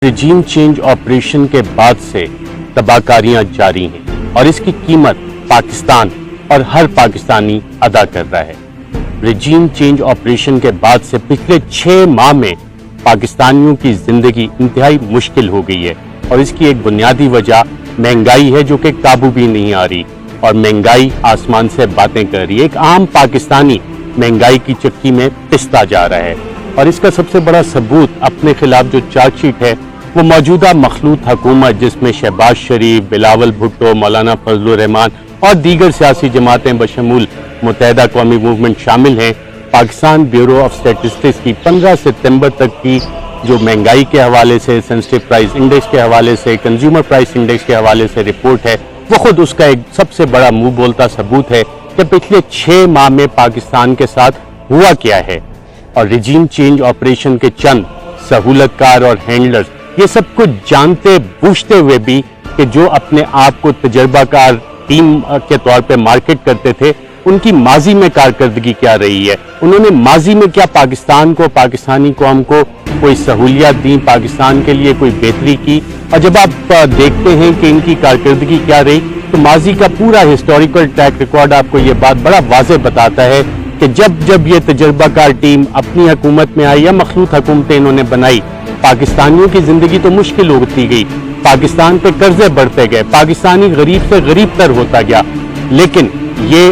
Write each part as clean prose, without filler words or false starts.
रजीम change operation के बाद से तबाहकारियां जारी हैं और इसकी कीमत पाकिस्तान और हर पाकिस्तानी अदा कर रहा है। रजीम चेंज ऑपरेशन के बाद से पिछले 6 माह में पाकिस्तानियों की जिंदगी इंतहाई मुश्किल हो गई है और इसकी एक बुनियादी वजह महंगाई है जो कि काबू भी नहीं आ रही और महंगाई आसमान से बातें कर रही है। एक आम पाकिस्तानी महंगाई की चक्की में पिसता जा रहा है और इसका सबसे बड़ा सबूत अपने खिलाफ जो चार्जशीट है वो मौजूदा मखलूत हुकूमत जिसमें शहबाज शरीफ, बिलावल भुट्टो, मौलाना फजलुर रहमान और दीगर सियासी जमातें बशमूल मुत्तहिदा कौमी मूवमेंट शामिल हैं। पाकिस्तान ब्यूरो ऑफ स्टैटिस्टिक्स की 15 सितंबर तक की जो महंगाई के हवाले से, सेंसिटिव प्राइस इंडेक्स के हवाले से, कंज्यूमर प्राइस इंडेक्स के हवाले से रिपोर्ट है, वो खुद उसका एक सबसे बड़ा मुंह बोलता सबूत है कि पिछले 6 माह में पाकिस्तान के साथ हुआ क्या है। और रजीम चेंज ऑपरेशन के चंद सहूलतकार और हैंडलर्स ये सब कुछ जानते बूझते हुए भी कि जो अपने आप को तजर्बाकार टीम के तौर पे मार्केट करते थे उनकी माजी में कारकर्दगी क्या रही है, उन्होंने माजी में क्या पाकिस्तान को, पाकिस्तानी कौम को कोई सहूलियत दी, पाकिस्तान के लिए कोई बेहतरी की। और जब आप देखते हैं कि इनकी कारकर्दगी क्या रही तो माजी का पूरा हिस्टोरिकल ट्रैक रिकॉर्ड आपको ये बात बड़ा वाज़ेह बताता है कि जब जब ये तजर्बाकार टीम अपनी हुकूमत में आई या मखलूत हुकूमतें इन्होंने बनाई, पाकिस्तानियों की जिंदगी तो मुश्किल होती गई, पाकिस्तान पे कर्जे बढ़ते गए, पाकिस्तानी गरीब से गरीब तर होता गया। लेकिन ये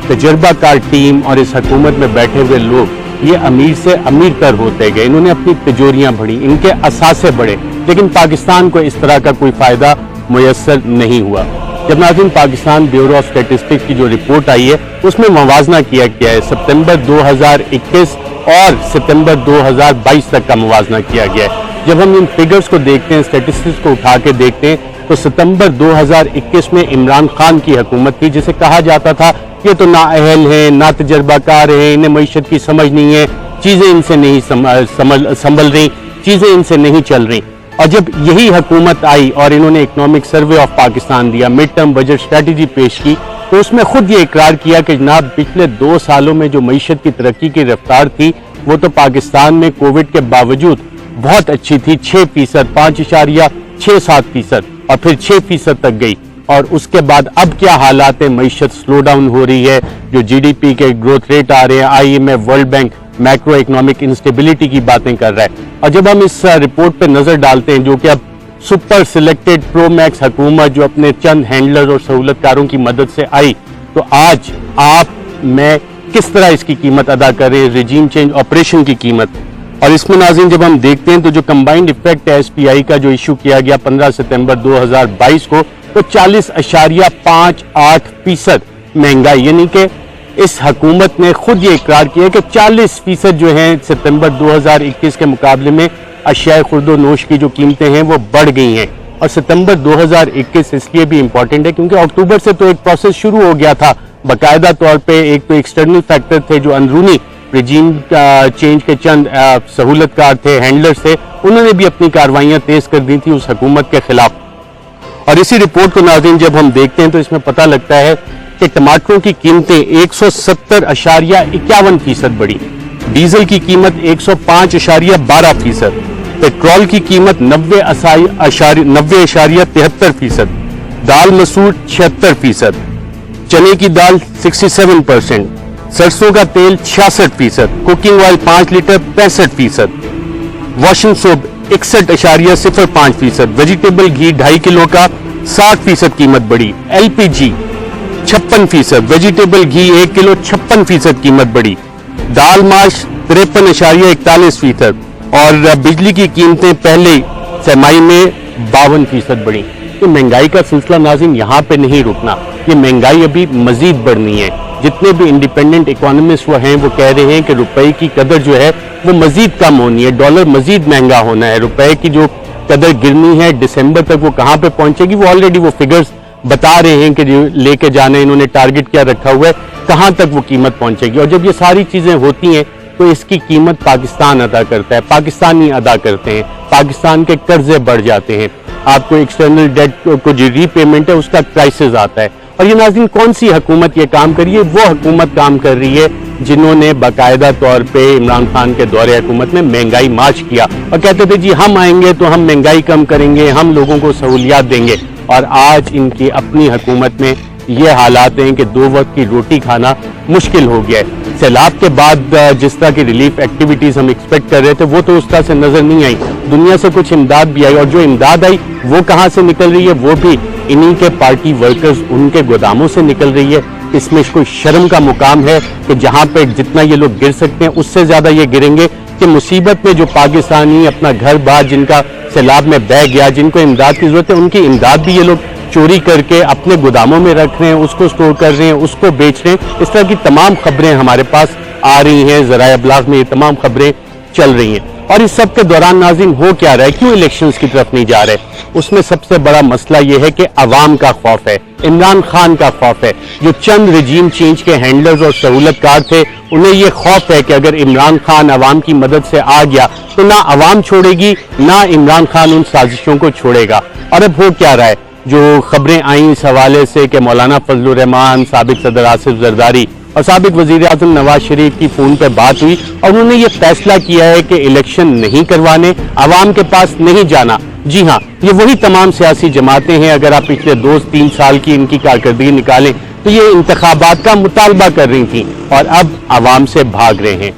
तजर्बाकार टीम और इस हुकूमत में बैठे हुए लोग ये अमीर से अमीर तर होते गए, इन्होंने अपनी तिजोरियां बढ़ी, इनके असासे बढ़े, लेकिन पाकिस्तान को इस तरह का कोई फायदा मुयस्सर नहीं हुआ। जब नाज़रीन पाकिस्तान ब्यूरो ऑफ स्टैटिस्टिक्स की जो रिपोर्ट आई है उसमें मुवाजना किया गया है, सितंबर 2021 और सितंबर 2022 तक का मुवाजना किया गया है। जब हम इन फिगर्स को देखते हैं, स्टैटिस्टिक्स को उठा के देखते हैं तो सितंबर 2021 में इमरान खान की हुकूमत थी जिसे कहा जाता था ये तो नाअहल हैं, ना तजर्बाकार हैं, इन्हें मईशत की समझ नहीं है, चीज़ें इनसे नहीं संभल रही, चीज़ें इनसे नहीं चल रही। और जब यही हुकूमत आई और इन्होंने इकोनॉमिक सर्वे ऑफ पाकिस्तान दिया, मिड टर्म बजट स्ट्रेटजी पेश की, तो उसमें खुद ये इकरार किया कि जनाब पिछले 2 सालों में जो मईशत की तरक्की की रफ्तार थी वो तो पाकिस्तान में कोविड के बावजूद बहुत अच्छी थी, 6%, 5.67% और फिर 6% तक गई। और उसके बाद अब क्या हालात है, मईशत स्लो डाउन हो रही है, जो जीडीपी के ग्रोथ रेट आ रहे हैं, IMF, world bank macro economic instability की बातें कर रहा है। और जब हम इस रिपोर्ट पे नजर डालते हैं जो कि अब सुपर सिलेक्टेड प्रो मैक्स हुकूमत जो अपने चंद हैंडलर और सहूलतकारों की मदद से आई, तो आज आप मैं किस तरह इसकी कीमत अदा करें, रजीम चेंज ऑपरेशन की कीमत। और इसमें नाज़रीन जब हम देखते हैं तो जो कंबाइंड इफेक्ट है एसपीआई का जो इशू किया गया 15 सितंबर 2022 को, तो 40.58% महंगाई, यानी कि इस हुकूमत ने खुद ये इकरार किया कि 40% जो है सितंबर 2021 के मुकाबले में अशिया खुर्दो नोश की जो कीमतें हैं वो बढ़ गई हैं। और सितंबर 2021 इसलिए भी इम्पोर्टेंट है क्योंकि अक्टूबर से तो एक प्रोसेस शुरू हो गया था बाकायदा तौर पे। एक तो एक्सटर्नल फैक्टर थे जो अंदरूनी रजीम चेंज के चंद सहूलतकार थे, हैंडलर्स थे, उन्होंने भी अपनी कार्रवाइयां तेज कर दी थी उस हुकूमत के खिलाफ। और इसी रिपोर्ट को नाज़रीन जब हम देखते हैं तो इसमें पता लगता है कि टमाटरों की कीमतें 170.51% बढ़ी, डीजल की कीमत 105.12%, पेट्रोल की कीमत 90.73%, दाल मसूर 76%, चने की दाल 67%, सरसों का तेल 66%, cooking oil 5 litre 65%, washing soap 61.05%, vegetable घी 2.5 किलो का 60% कीमत बढ़ी, एलपीजी 56%, वेजिटेबल घी 1 किलो 56% कीमत बढ़ी, दाल माश 53.41% और बिजली की कीमतें पहले छमाही में 52% बढ़ी। तो महंगाई का सिलसिला नाज़रीन यहाँ पे नहीं रुकना, ये महंगाई अभी मजीद बढ़नी है। जितने भी इंडिपेंडेंट इकोनॉमिस्ट वो हैं वो कह रहे हैं कि रुपए की कदर जो है वो मजीद कम होनी है, डॉलर मजीद महंगा होना है, रुपए की जो कदर गिरनी है दिसंबर तक वो कहाँ पे पहुंचेगी, वो ऑलरेडी वो फिगर्स बता रहे हैं कि लेके जाने इन्होंने टारगेट क्या रखा हुआ है, कहाँ तक वो कीमत पहुंचेगी। और जब ये सारी चीजें होती हैं तो इसकी कीमत पाकिस्तान अदा करता है, पाकिस्तानी अदा करते हैं, पाकिस्तान के कर्जे बढ़ जाते हैं, आपको एक्सटर्नल डेट को जो रीपेमेंट है उसका क्राइसिस आता है। और ये नाज़रीन कौन सी हुकूमत ये काम कर रही है, वो हुकूमत काम कर रही है जिन्होंने बाकायदा तौर पे इमरान खान के दौरे हुकूमत में महंगाई मार्च किया और कहते थे जी हम आएंगे तो हम महंगाई कम करेंगे, हम लोगों को सहूलियात देंगे। और आज इनकी अपनी हुकूमत में ये हालात हैं कि 2 वक्त की रोटी खाना मुश्किल हो गया है। सैलाब के बाद जिस तरह की रिलीफ एक्टिविटीज हम एक्सपेक्ट कर रहे थे वो तो उस तरह से नजर नहीं आई। दुनिया से कुछ इमदाद भी आई और जो इमदाद आई वो कहाँ से निकल रही है, वो भी इन्हीं के पार्टी वर्कर्स उनके गोदामों से निकल रही है। इसमें कोई शर्म का मुकाम है कि जहां पे जितना ये लोग गिर सकते हैं उससे ज्यादा ये गिरेंगे कि मुसीबत में जो पाकिस्तानी अपना घर बार जिनका सैलाब में बह गया, जिनको इमदाद की जरूरत है, उनकी इमदाद भी ये लोग चोरी करके अपने गोदामों में रख रहे हैं, उसको स्टोर कर रहे हैं, उसको बेच रहे हैं। इस तरह की तमाम खबरें हमारे पास आ रही हैं, ज़राए अबलाग में ये तमाम खबरें चल रही हैं। और इस सब के दौरान नाज़रीन हो क्या रहा है, क्यों इलेक्शंस की तरफ नहीं जा रहे? उसमें सबसे बड़ा मसला ये है कि अवाम का खौफ है, इमरान खान का खौफ है। जो चंद रिजीम चेंज के हैंडलर्स और सहूलतकार थे उन्हें ये खौफ है कि अगर इमरान खान अवाम की मदद से आ गया तो ना अवाम छोड़ेगी ना इमरान खान उन साजिशों को छोड़ेगा। और अब हो क्या रहा है, जो खबरें आई इस हवाले से कि मौलाना फजलुर रहमान, साबिक सदर आसिफ जरदारी और साबिक वजीर आज़म नवाज शरीफ की फोन पर बात हुई और उन्होंने ये फैसला किया है कि इलेक्शन नहीं करवाने, अवाम के पास नहीं जाना। जी हाँ, ये वही तमाम सियासी जमातें हैं, अगर आप पिछले 2-3 साल की इनकी कारकर्दगी निकालें तो ये इंतखाबात का मुतालबा कर रही थी और अब अवाम से भाग रहे हैं।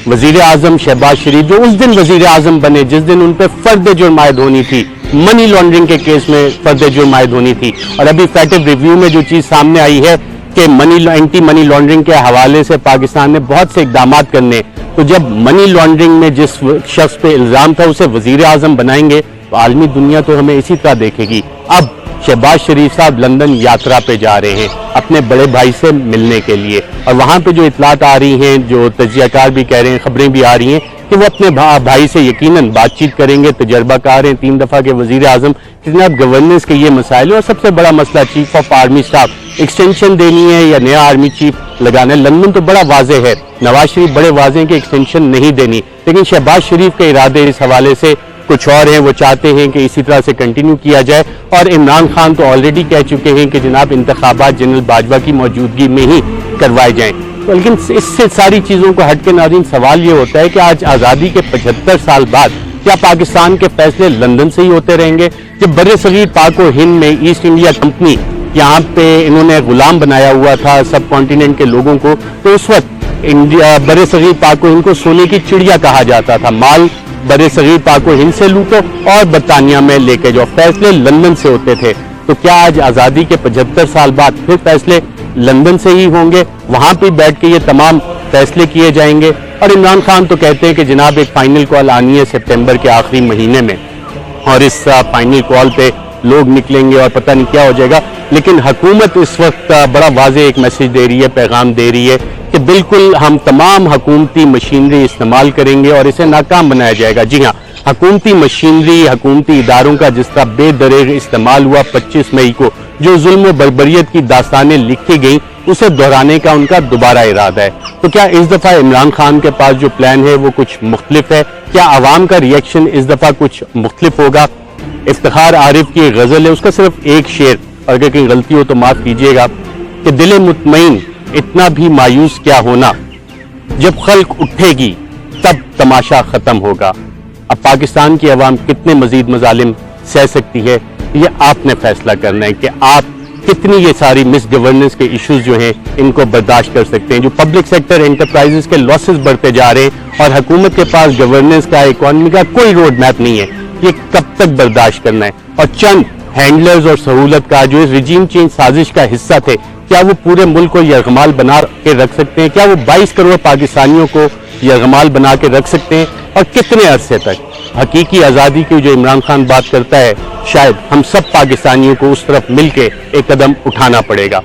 वजीर आज़म शहबाज शरीफ जो उस दिन वजीर आज़म बने जिस दिन उन पर फर्द जुर्म आयद होनी थी, मनी लॉन्ड्रिंग के केस में फर्द जुर्म आयद होनी थी, और अभी फैक्ट रिव्यू में जो चीज सामने आई है कि एंटी मनी लॉन्ड्रिंग के हवाले से पाकिस्तान ने बहुत से इकदाम करने, तो जब मनी लॉन्ड्रिंग में जिस शख्स पे इल्जाम था उसे वजीर आज़म बनाएंगे तो आलमी दुनिया तो हमें इसी तरह देखेगी। अब शहबाज शरीफ साहब लंदन यात्रा पे जा रहे हैं अपने बड़े भाई से मिलने के लिए, और वहां पे जो इतलात आ रही हैं, जो तजियाकार भी कह रहे हैं, खबरें भी आ रही हैं कि वो अपने भाई से यकीनन बातचीत करेंगे। तजर्बाकार हैं, 3 दफा के वजीर आज़म, जनाब गवर्नेंस के ये मसाइल। और सबसे बड़ा मसला chief of army staff extension देनी है या नया आर्मी चीफ लगाना है। लंदन तो बड़ा वाजे है, नवाज शरीफ बड़े वाजे हैं कि एक्सटेंशन नहीं देनी, लेकिन शहबाज शरीफ के इरादे इस हवाले से कुछ और हैं। वो चाहते हैं कि इसी तरह से कंटिन्यू किया जाए, और इमरान खान तो ऑलरेडी कह चुके हैं कि जनाब इंतखाबात जनरल बाजवा की मौजूदगी में ही करवाए जाएं। तो लेकिन इससे सारी चीज़ों को हट के नाज़रीन सवाल ये होता है कि आज आज़ादी के 75 साल बाद क्या पाकिस्तान के फैसले लंदन से ही होते रहेंगे? जब बड़े सगीर पाक व हिंद में ईस्ट इंडिया कंपनी यहाँ पे इन्होंने गुलाम बनाया हुआ था सब कॉन्टिनेंट के लोगों को, तो उस वक्त इंडिया बड़े सगीर पाक व हिंद को सोने की चिड़िया कहा जाता था। माल बड़े सगीर पाक व हिंद से लूटो और बरतानिया में लेके जाओ, फैसले लंदन से होते थे। तो क्या आज आज़ादी के 75 साल बाद फिर फैसले लंदन से ही होंगे? वहां पे बैठ के ये तमाम फैसले किए जाएंगे? और इमरान खान तो कहते हैं कि जनाब एक फाइनल कॉल आनी है सितंबर के आखिरी महीने में, और इस फाइनल कॉल पे लोग निकलेंगे और पता नहीं क्या हो जाएगा। लेकिन हुकूमत इस वक्त बड़ा वाज़ेह एक मैसेज दे रही है, पैगाम दे रही है कि बिल्कुल हम तमाम हुकूमती मशीनरी इस्तेमाल करेंगे और इसे नाकाम बनाया जाएगा। जी हाँ, हुकूमती मशीनरी, हुकूमती इदारों का जिस तरह बेदरेग इस्तेमाल हुआ 25 मई को, जो जुल्म बर्बरियत की दास्तानें लिखी गई, उसे दोहराने का उनका दोबारा इरादा है। तो क्या इस दफा इमरान खान के पास जो प्लान है वो कुछ मुख्तलिफ है? क्या आवाम का रिएक्शन इस दफा कुछ मुख्तलिफ होगा? इफ्तिखार आरिफ की गजल है, उसका सिर्फ एक शेर, और अगर कहीं गलती हो तो माफ कीजिएगा, कि दिल मुतमईन इतना भी मायूस क्या होना, जब खल्क उठेगी तब तमाशा खत्म होगा। अब पाकिस्तान की आवाम कितने मजीद मजालिम सह सकती है, ये आपने फैसला करना है कि आप कितनी ये सारी मिस गवर्नेंस के इश्यूज जो हैं इनको बर्दाश्त कर सकते हैं। जो पब्लिक सेक्टर एंटरप्राइजेस के लॉसेस बढ़ते जा रहे हैं और हुकूमत के पास गवर्नेंस का, इकोनॉमी का कोई रोड मैप नहीं है, ये कब तक बर्दाश्त करना है? और चंद हैंडलर्स और सहूलत का जो इस रिजीम चेंज साजिश का हिस्सा थे, क्या वो पूरे मुल्क को यरगमाल बना के रख सकते हैं? क्या वो 22 करोड़ पाकिस्तानियों को यरगमाल बना के रख सकते हैं? और कितने अरसे तक? हकीकी आज़ादी की जो इमरान खान बात करता है, शायद हम सब पाकिस्तानियों को उस तरफ मिलके एक कदम उठाना पड़ेगा।